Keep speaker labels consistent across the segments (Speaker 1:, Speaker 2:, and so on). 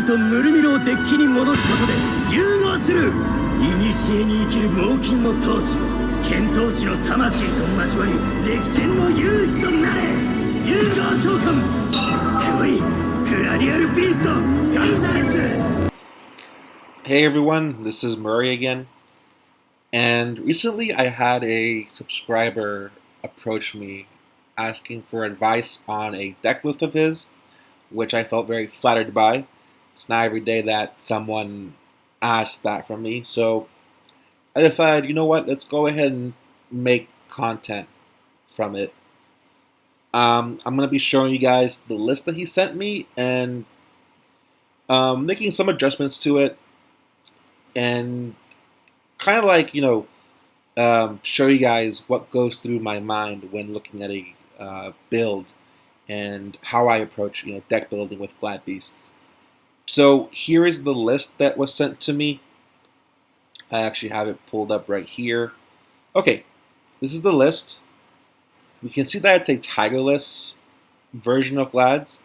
Speaker 1: とムルミロをデッキに戻すことで融合する。古に生きる猛禽の闘士、剣闘士の魂と交わり歴戦の勇士となれ。融合召喚来い、グラディアルビーストガンザレス。
Speaker 2: Hey everyone, this is Murray again. And recently I had a subscriber approach me asking for advice on a deck list of his, which I felt very flattered by. It's not every day that someone asks that from me, so I decided, you know what, let's go ahead and make content from it. I'm going to be showing you guys the list that he sent me and making some adjustments to it, and kind of like, show you guys what goes through my mind when looking at a build and how I approach, deck building with Glad Beasts. So here is the list that was sent to me. I actually have it pulled up right here. Okay, this is the list. We can see that it's a tigerless version of Glads.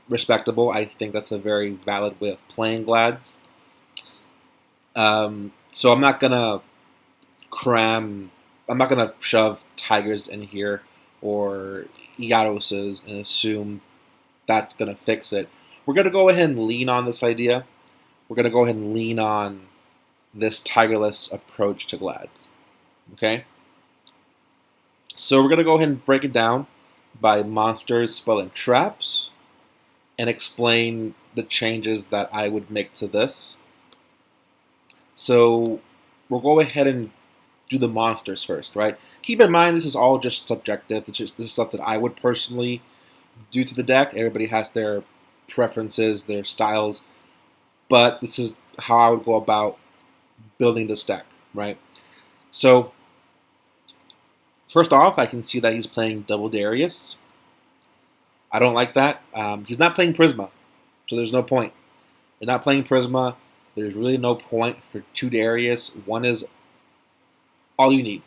Speaker 2: Respectable. I think that's a very valid way of playing Glads. So I'm not gonna shove tigers in here or Gyaroses and assume that's gonna fix it. We're gonna go ahead and lean on this idea. We're gonna go ahead and lean on this tigerless approach to Glads. Okay? So we're gonna go ahead and break it down by monsters, spell, and traps, and explain the changes that I would make to this. So we'll go ahead and do the monsters first, right? Keep in mind, this is all just subjective. This is stuff that I would personally do to the deck. Everybody has their preferences, their styles, but this is how I would go about building this deck, right? So first off, I can see that he's playing Double Darius. I don't like that. He's not playing Prisma, so there's no point. They're not playing Prisma. There's really no point for 2 Darius. 1 is all you need.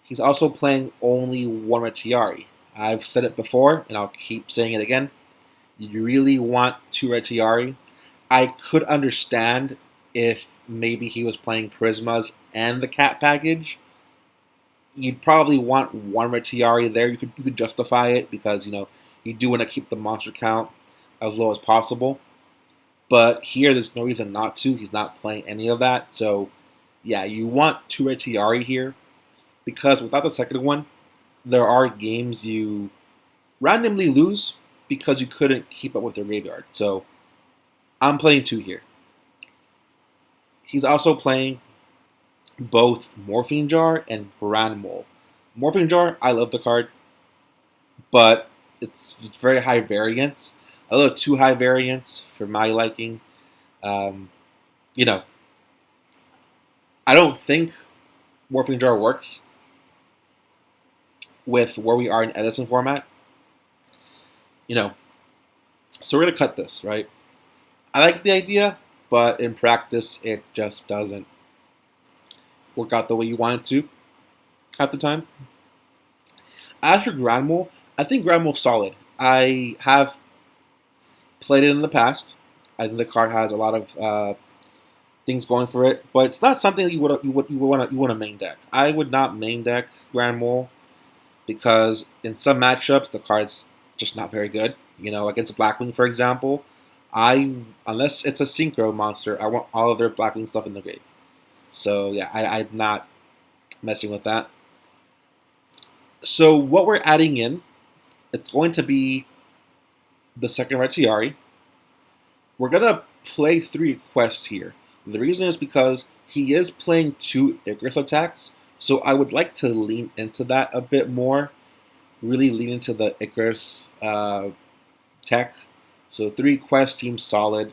Speaker 2: He's also playing only 1 Retiari. I've said it before, and I'll keep saying it again. You really want 2 Retiari. I could understand if maybe he was playing Prismas and the cat package. You'd probably want 1 Retiari there. You could justify it because, you do want to keep the monster count as low as possible. But here, there's no reason not to. He's not playing any of that. So, yeah, you want 2 Retiari here, because without the second one, there are games you randomly lose because you couldn't keep up with their graveyard. So, I'm playing 2 here. He's also playing both Morphine Jar and Grand Mole. Morphine Jar, I love the card, but it's very high variance. A little too high variance for my liking. I don't think Morphine Jar works with where we are in Edison format. So we're going to cut this, right? I like the idea, but in practice, it just doesn't work out the way you want it to at the time. As for Grand Mole, I think Grand Mole's solid. I have played it in the past. I think the card has a lot of things going for it, but it's not something that you want to main deck. I would not main deck Grand Mole because in some matchups the card's just not very good. Against Blackwing, for example, unless it's a synchro monster, I want all of their Blackwing stuff in the grave. So yeah, I'm not messing with that. So what we're adding in, it's going to be the second Retiari. We're going to play 3 quests here. The reason is because he is playing 2 Icarus attacks, so I would like to lean into that a bit more. Really lean into the Icarus tech. So 3 quests seems solid,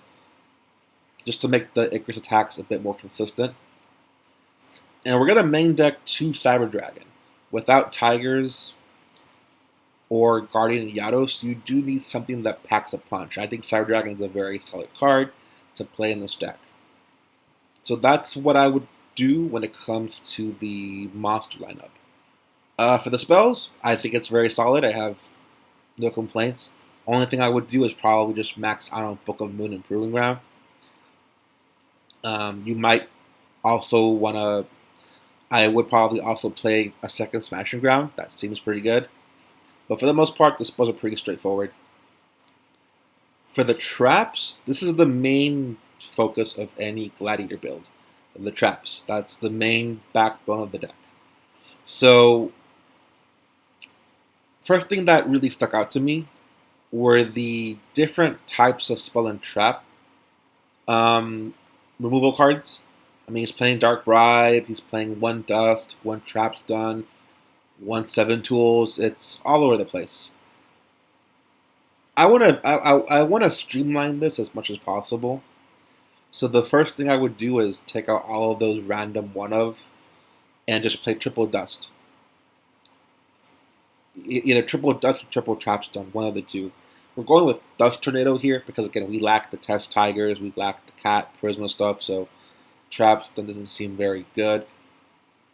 Speaker 2: just to make the Icarus attacks a bit more consistent. And we're going to main deck 2 Cyber Dragon. Without Tigers or Guardian Yados, you do need something that packs a punch. I think Cyber Dragon is a very solid card to play in this deck. So that's what I would do when it comes to the monster lineup. For the spells, I think it's very solid. I have no complaints. Only thing I would do is probably just max out on Book of Moon and Proving Ground. You might also want to. I would probably also play a second Smashing Ground. That seems pretty good. But for the most part, the spells are pretty straightforward. For the traps, this is the main focus of any Gladiator build. The traps. That's the main backbone of the deck. So, first thing that really stuck out to me were the different types of spell and trap removal cards. I mean, he's playing Dark Bribe, he's playing 1 Dust, 1 Trap Stun, 1 7 Tools. It's all over the place. I wanna streamline this as much as possible. So the first thing I would do is take out all of those random one of and just play triple dust. Either triple dust or triple trap stun, one of the two. We're going with Dust Tornado here because again we lack the Test Tigers, we lack the Cat Prisma stuff, so trap stun doesn't seem very good.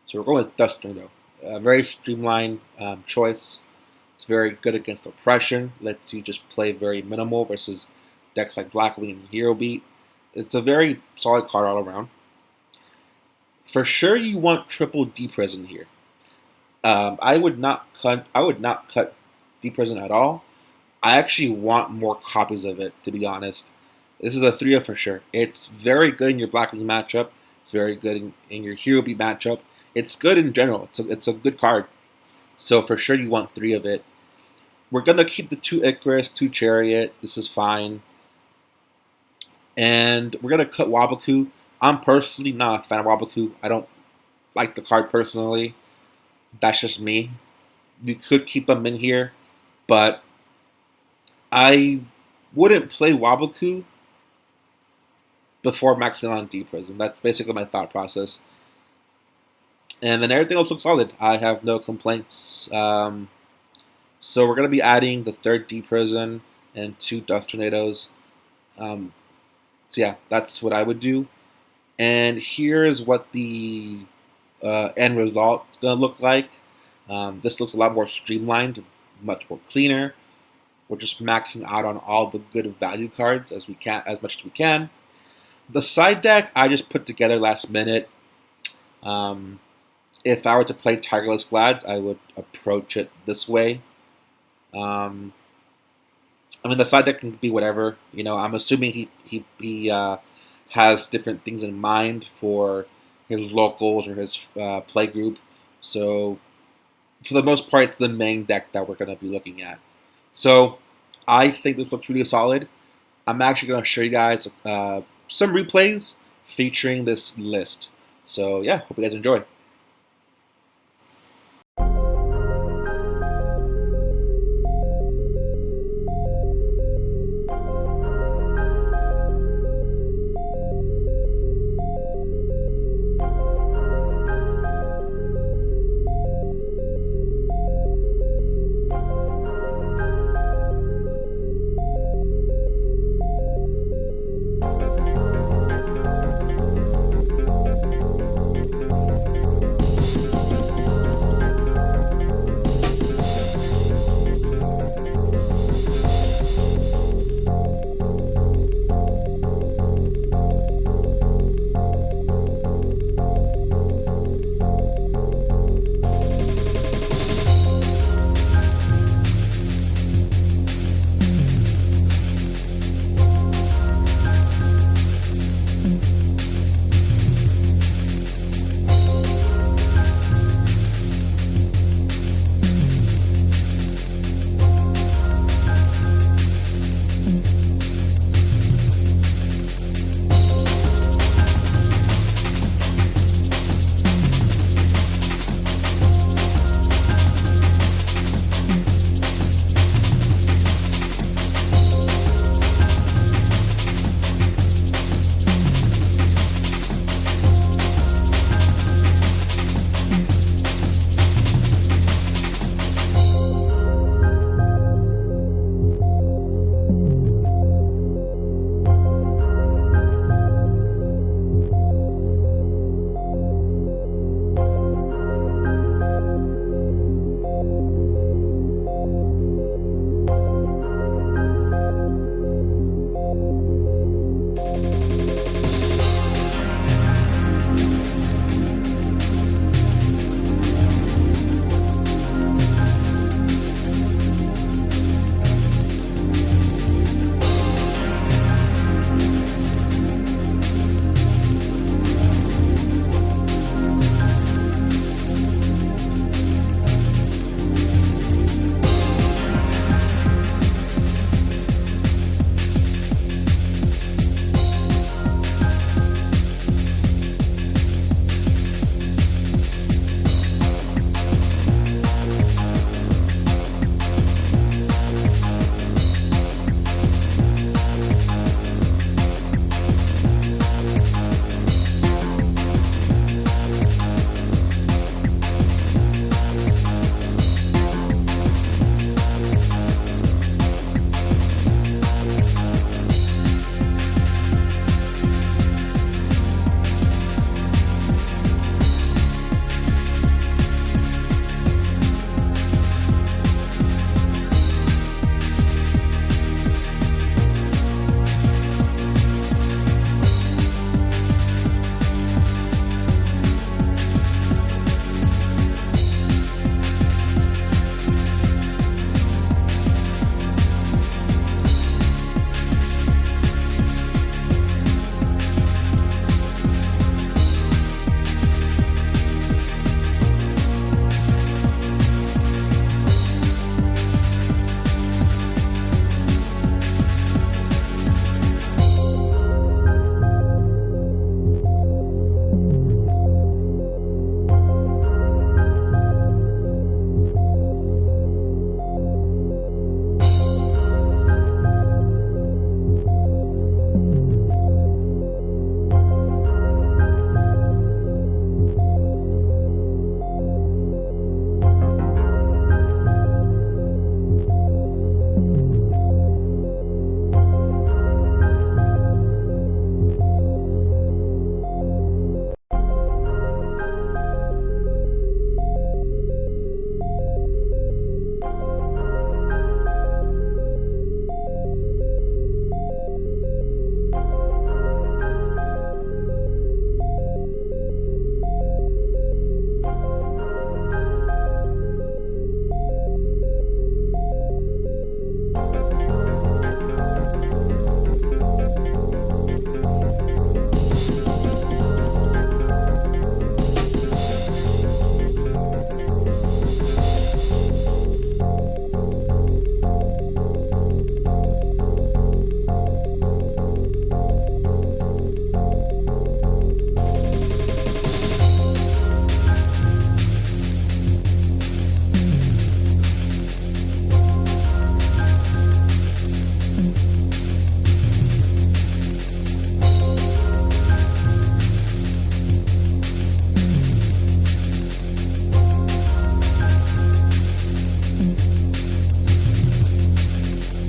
Speaker 2: So we're going with Dust Tornado. A very streamlined choice. It's very good against oppression. Lets you just play very minimal versus decks like Blackwing and Hero Beat. It's a very solid card all around. For sure, you want triple D Prison here. I would not cut D Prison at all. I actually want more copies of it, to be honest. This is a 3-of for sure. It's very good in your Blackwing matchup. It's very good in your Hero Beat matchup. It's good in general. It's a good card. So for sure you want 3 of it. We're going to keep the 2 Icarus, 2 Chariot. This is fine. And we're going to cut Waboku. I'm personally not a fan of Waboku. I don't like the card personally. That's just me. You could keep him in here, but I wouldn't play Waboku before maxing on D Prison. That's basically my thought process. And then everything else looks solid. I have no complaints. So we're going to be adding the 3rd D Prison and 2 Dust Tornadoes. So yeah, that's what I would do. And here's what the end result is going to look like. This looks a lot more streamlined, much more cleaner. We're just maxing out on all the good value cards as much as we can. The side deck I just put together last minute. If I were to play Tigerless Glads, I would approach it this way. I mean, the side deck can be whatever. You know, I'm assuming he has different things in mind for his locals or his play group. So, for the most part, it's the main deck that we're going to be looking at. So, I think this looks really solid. I'm actually going to show you guys some replays featuring this list. So, yeah, hope you guys enjoy.